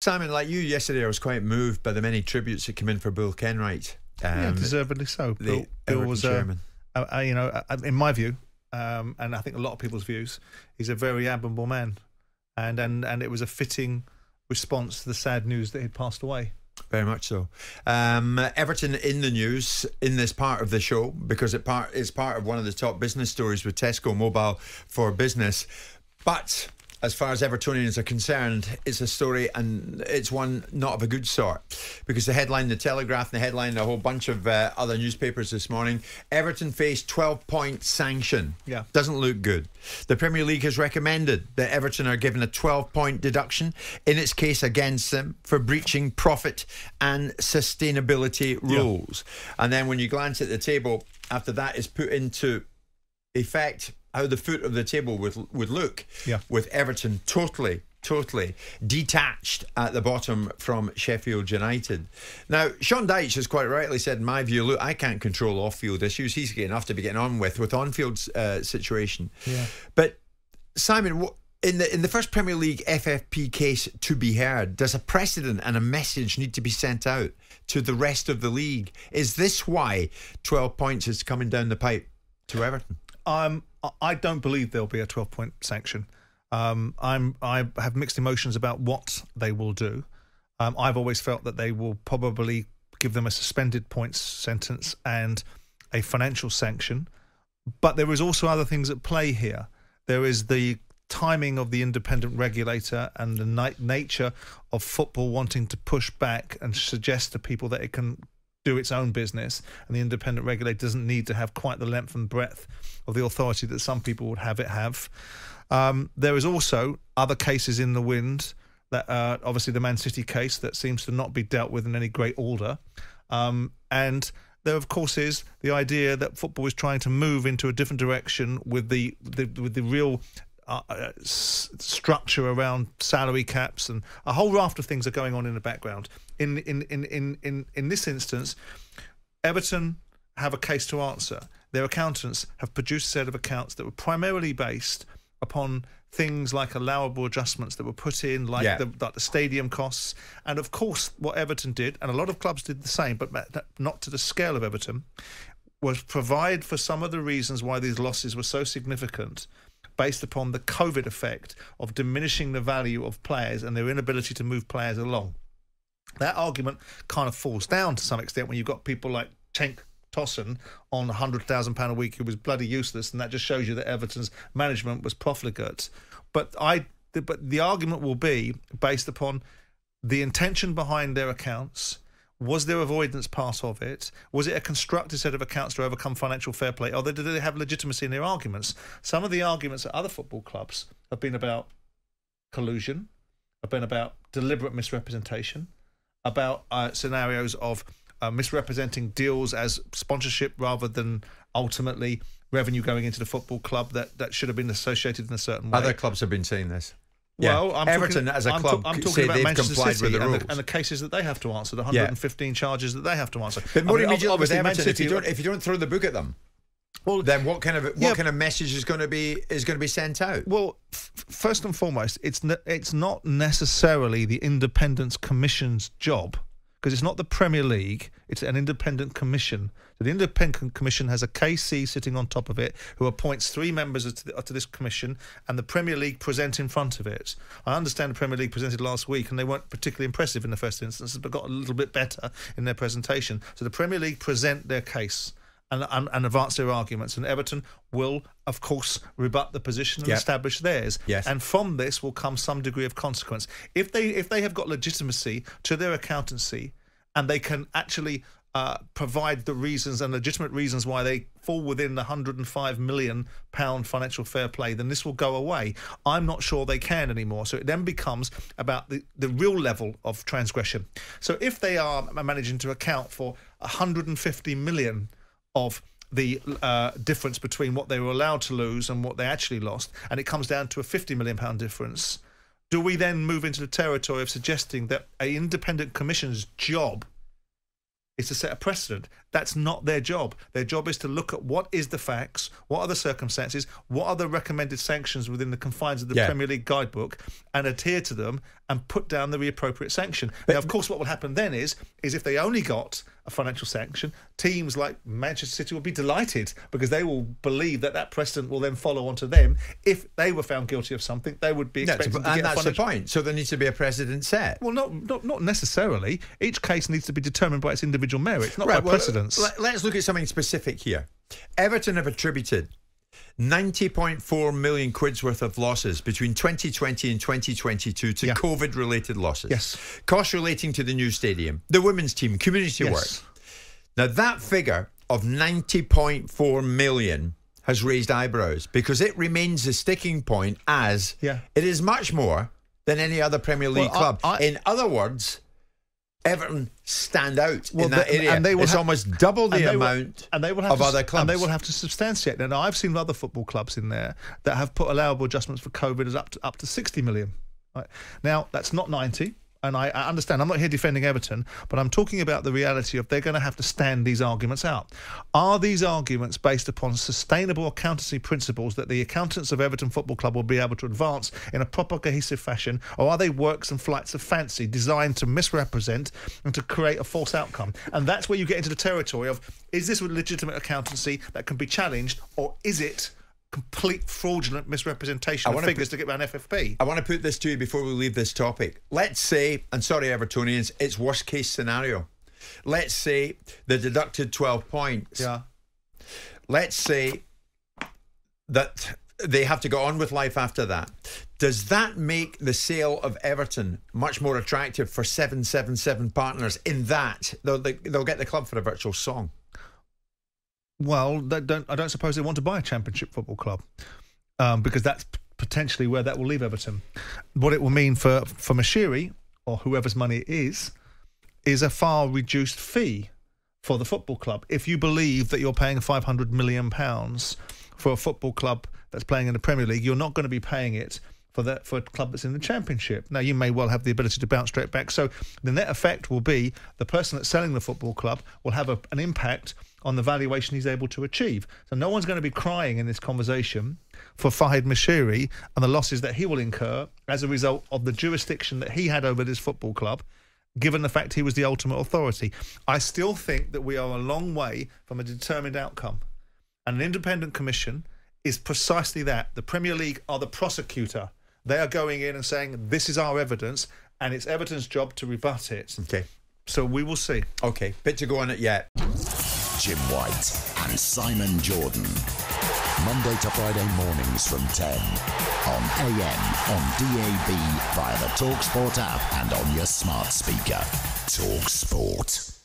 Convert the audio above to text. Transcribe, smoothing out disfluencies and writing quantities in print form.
Simon, like you yesterday, I was quite moved by the many tributes that came in for Bill Kenwright. Yeah, deservedly so. Bill was, chairman. You know, in my view, and I think a lot of people's views, he's a very admirable man, and it was a fitting response to the sad news that he'd passed away. Very much so. Everton in the news in this part of the show, because it's part of one of the top business stories with Tesco Mobile for Business. But as far as Evertonians are concerned, it's a story, and it's one not of a good sort, because the headline, the Telegraph, and the headline, a whole bunch of other newspapers this morning, Everton face 12-point sanction. Yeah. Doesn't look good. The Premier League has recommended that Everton are given a 12-point deduction in its case against them for breaching profit and sustainability rules. Yeah. And then when you glance at the table, after that is put into effect, how the foot of the table would look, with Everton totally detached at the bottom from Sheffield United. Now, Sean Dyche has quite rightly said, in my view, look, I can't control off-field issues. He's getting enough to be getting on with on-field situation. Yeah. But Simon, in the first Premier League FFP case to be heard, does a precedent and a message need to be sent out to the rest of the league? Is this why 12 points is coming down the pipe to Everton? I don't believe there'll be a 12-point sanction. I have mixed emotions about what they will do. I've always felt that they will probably give them a suspended points sentence and a financial sanction. But there is also other things at play here. There is the timing of the independent regulator and the nature of football wanting to push back and suggest to people that it can do its own business, and the independent regulator doesn't need to have quite the length and breadth of the authority that some people would have it have. There is also other cases in the wind, that obviously the Man City case that seems to not be dealt with in any great order, and there of course is the idea that football is trying to move into a different direction with the real structure around salary caps, and a whole raft of things are going on in the background. In this instance, Everton have a case to answer. Their accountants have produced a set of accounts that were primarily based upon things like allowable adjustments that were put in, like the stadium costs. And of course, what Everton did, and a lot of clubs did the same, but not to the scale of Everton, was provide for some of the reasons why these losses were so significant, based upon the COVID effect of diminishing the value of players and their inability to move players along. That argument kind of falls down to some extent when you've got people like Cenk Tosun on £100,000 a week who was bloody useless, and that just shows you that Everton's management was profligate. But the argument will be based upon the intention behind their accounts. Was there avoidance part of it? Was it a constructed set of accounts to overcome financial fair play? Or did they have legitimacy in their arguments? Some of the arguments at other football clubs have been about collusion, have been about deliberate misrepresentation, about scenarios of misrepresenting deals as sponsorship rather than ultimately revenue going into the football club that should have been associated in a certain way. Other clubs have been saying this. Well, yeah. Everton as a club I'm talking say about they've Manchester complied City with the rules. and the cases that they have to answer, the 115 charges that they have to answer. But more immediately with Man Everton, City, if you don't throw the book at them, well, then what kind of message is going to be sent out? Well, first and foremost, it's not necessarily the Independence Commission's job, because it's not the Premier League, it's an independent commission. So the independent commission has a KC sitting on top of it who appoints 3 members to this commission, and the Premier League present in front of it. I understand the Premier League presented last week and they weren't particularly impressive in the first instance, but got a little bit better in their presentation. So the Premier League present their case and advance their arguments, and Everton will, of course, rebut the position and establish theirs. Yes. And from this will come some degree of consequence. If they have got legitimacy to their accountancy, and they can actually provide the reasons and legitimate reasons why they fall within the £105 million financial fair play, then this will go away. I'm not sure they can anymore. So it then becomes about the real level of transgression. So if they are managing to account for 150 million of the difference between what they were allowed to lose and what they actually lost, and it comes down to a £50 million difference, do we then move into the territory of suggesting that an independent commission's job is to set a precedent? That's not their job. Their job is to look at what is the facts, what are the circumstances, what are the recommended sanctions within the confines of the Premier League guidebook, and adhere to them and put down the appropriate sanction. Now, of course, what will happen then is if they only got a financial sanction, teams like Manchester City will be delighted because they will believe that precedent will then follow onto them. If they were found guilty of something, they would be expected to get a financial... And that's the point. So there needs to be a precedent set. Well, not necessarily. Each case needs to be determined by its individual merits, not by precedents. Let's look at something specific here. Everton have attributed 90.4 million quid's worth of losses between 2020 and 2022 to COVID-related losses. Yes. Costs relating to the new stadium, the women's team, community work. Now, that figure of 90.4 million has raised eyebrows because it remains the sticking point as it is much more than any other Premier League club. In other words, Everton stand out in that area. And it's almost double the amount of other clubs. And they will have to substantiate. Now, I've seen other football clubs in there that have put allowable adjustments for COVID as up to 60 million. Right? Now, that's not 90. And I understand, I'm not here defending Everton, but I'm talking about the reality of they're going to have to stand these arguments out. Are these arguments based upon sustainable accountancy principles that the accountants of Everton Football Club will be able to advance in a proper, cohesive fashion, or are they works and flights of fancy designed to misrepresent and to create a false outcome? And that's where you get into the territory of, is this a legitimate accountancy that can be challenged, or is it complete fraudulent misrepresentation of figures to get around FFP? I want to put this to you before we leave this topic. Let's say, and sorry Evertonians, it's worst case scenario. Let's say they deducted 12 points. Yeah. Let's say that they have to go on with life after that. Does that make the sale of Everton much more attractive for 777 partners in that they'll get the club for a virtual song? Well, I don't suppose they want to buy a Championship football club because that's potentially where that will leave Everton. What it will mean for Mashiri, or whoever's money it is a far reduced fee for the football club. If you believe that you're paying £500 million for a football club that's playing in the Premier League, you're not going to be paying it for a club that's in the Championship. Now, you may well have the ability to bounce straight back. So the net effect will be the person that's selling the football club will have an impact on the valuation he's able to achieve. So no one's going to be crying in this conversation for Fahid Mashiri and the losses that he will incur as a result of the jurisdiction that he had over this football club, given the fact he was the ultimate authority. I still think that we are a long way from a determined outcome. And an independent commission is precisely that. The Premier League are the prosecutor. They are going in and saying, this is our evidence, and it's Everton's job to rebut it. Okay. So we will see. Okay, bit to go on it yet. Jim White and Simon Jordan. Monday to Friday mornings from 10 on AM, on DAB, via the talkSPORT app and on your smart speaker. talkSPORT.